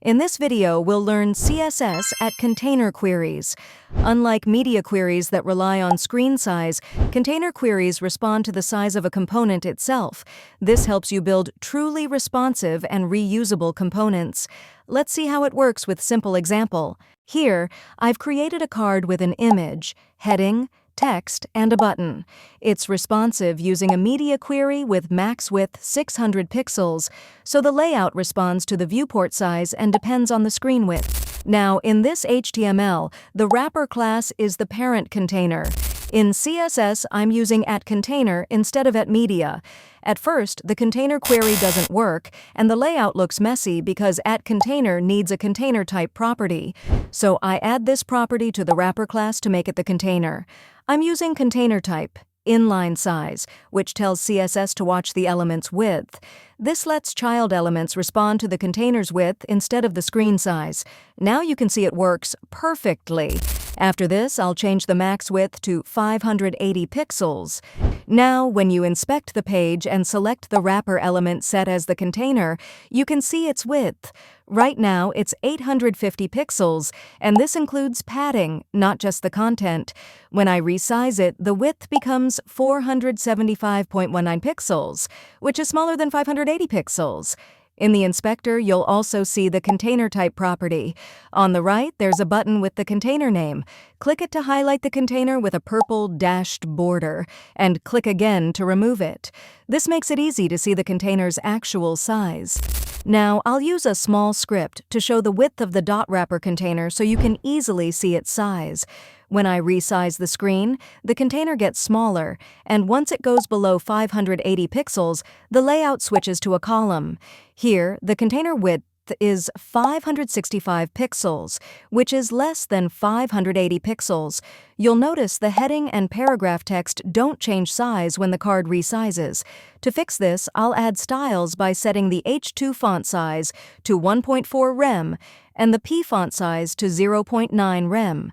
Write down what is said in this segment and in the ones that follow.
In this video, we'll learn CSS at container queries. Unlike media queries that rely on screen size, container queries respond to the size of a component itself. This helps you build truly responsive and reusable components. Let's see how it works with simple example. Here, I've created a card with an image, heading, text, and a button. It's responsive using a media query with max width 600 pixels, so the layout responds to the viewport size and depends on the screen width. Now, in this HTML, the wrapper class is the parent container. In CSS, I'm using @container instead of @media. At first, the container query doesn't work, and the layout looks messy because @container needs a container type property. So I add this property to the wrapper class to make it the container. I'm using container type, inline-size, which tells CSS to watch the element's width. This lets child elements respond to the container's width instead of the screen size. Now you can see it works perfectly. After this, I'll change the max width to 580 pixels. Now, when you inspect the page and select the wrapper element set as the container, you can see its width. Right now, it's 850 pixels, and this includes padding, not just the content. When I resize it, the width becomes 475.19 pixels, which is smaller than 580 pixels. In the inspector, you'll also see the container type property. On the right, there's a button with the container name. Click it to highlight the container with a purple dashed border, and click again to remove it. This makes it easy to see the container's actual size. Now, I'll use a small script to show the width of the dot wrapper container so you can easily see its size. When I resize the screen, the container gets smaller, and once it goes below 580 pixels, the layout switches to a column. Here, the container width is 565 pixels, which is less than 580 pixels. You'll notice the heading and paragraph text don't change size when the card resizes. To fix this, I'll add styles by setting the H2 font size to 1.4 rem and the P font size to 0.9 rem.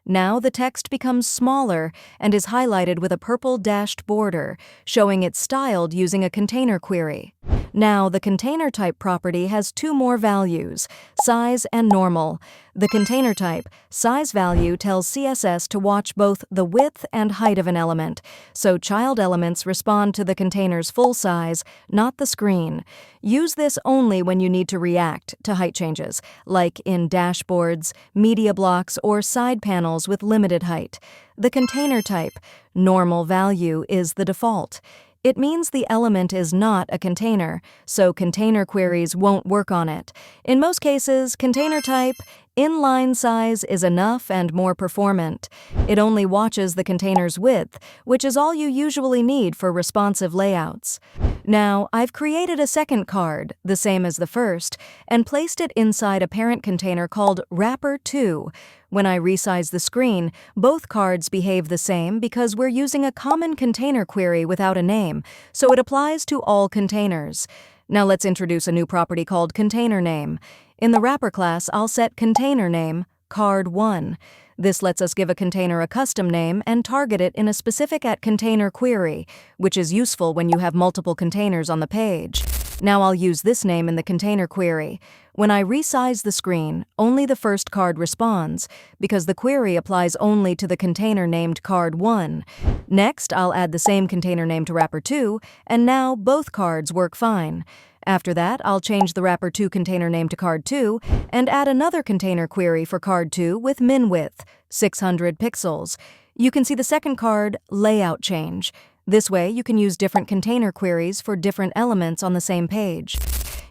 Now the text becomes smaller and is highlighted with a purple dashed border, showing it's styled using a container query. Now, the container type property has two more values, size and normal. The container type, size value tells CSS to watch both the width and height of an element, so child elements respond to the container's full size, not the screen. Use this only when you need to react to height changes, like in dashboards, media blocks, or side panels with limited height. The container type, normal value, is the default. It means the element is not a container, so container queries won't work on it. In most cases, container type, inline-size is enough and more performant. It only watches the container's width, which is all you usually need for responsive layouts. Now, I've created a second card, the same as the first, and placed it inside a parent container called wrapper2. When I resize the screen, both cards behave the same because we're using a common container query without a name, so it applies to all containers. Now let's introduce a new property called container name. In the wrapper class, I'll set container name card1. This lets us give a container a custom name and target it in a specific @container query, which is useful when you have multiple containers on the page. Now I'll use this name in the container query. When I resize the screen, only the first card responds, because the query applies only to the container named card1. Next, I'll add the same container name to wrapper2, and now both cards work fine. After that, I'll change the wrapper2 container name to card2 and add another container query for card2 with min width, 600 pixels. You can see the second card layout change. This way, you can use different container queries for different elements on the same page.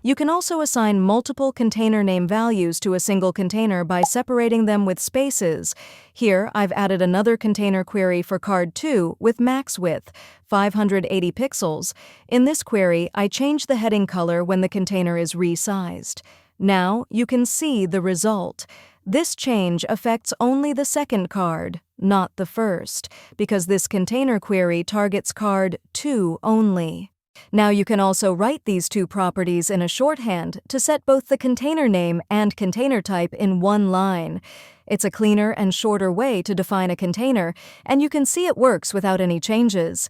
You can also assign multiple container name values to a single container by separating them with spaces. Here, I've added another container query for card2 with max width, 580 pixels. In this query, I change the heading color when the container is resized. Now, you can see the result. This change affects only the second card, not the first, because this container query targets card2 only. Now you can also write these two properties in a shorthand to set both the container name and container type in one line. It's a cleaner and shorter way to define a container, and you can see it works without any changes.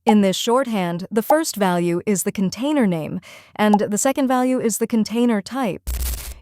In this shorthand, the first value is the container name, and the second value is the container type.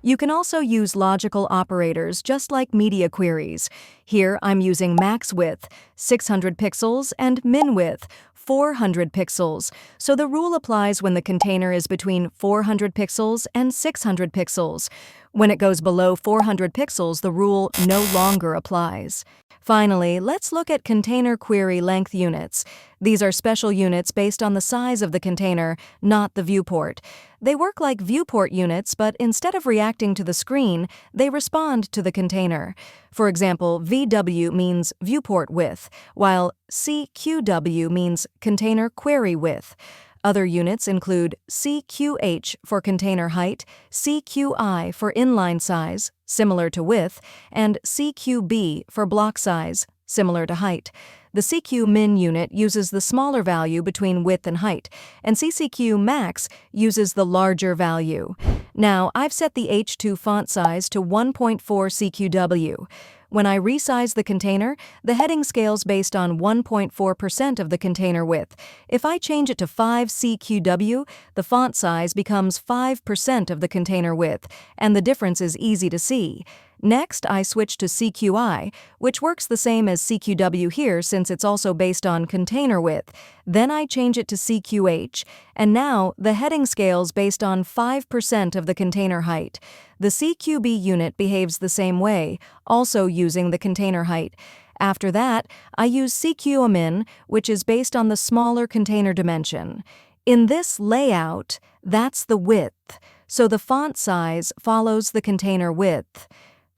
You can also use logical operators just like media queries. Here I'm using max width, 600 pixels, and min width, 400 pixels, so the rule applies when the container is between 400 pixels and 600 pixels. When it goes below 400 pixels, the rule no longer applies. Finally, let's look at container query length units. These are special units based on the size of the container, not the viewport. They work like viewport units, but instead of reacting to the screen, they respond to the container. For example, VW means viewport width, while CQW means container query width. Other units include CQH for container height, CQI for inline size, similar to width, and CQB for block size, similar to height. The cqmin unit uses the smaller value between width and height, and cqmax uses the larger value. Now, I've set the H2 font size to 1.4 CQW. When I resize the container, the heading scales based on 1.4% of the container width. If I change it to 5 CQW, the font size becomes 5% of the container width, and the difference is easy to see. Next, I switch to CQI, which works the same as CQW here since it's also based on container width. Then I change it to CQH, and now the heading scales based on 5% of the container height. The CQB unit behaves the same way, also using the container height. After that, I use cqmin, which is based on the smaller container dimension. In this layout, that's the width, so the font size follows the container width.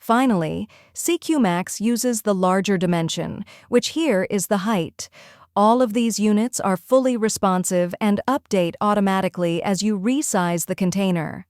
Finally, cqmax uses the larger dimension, which here is the height. All of these units are fully responsive and update automatically as you resize the container.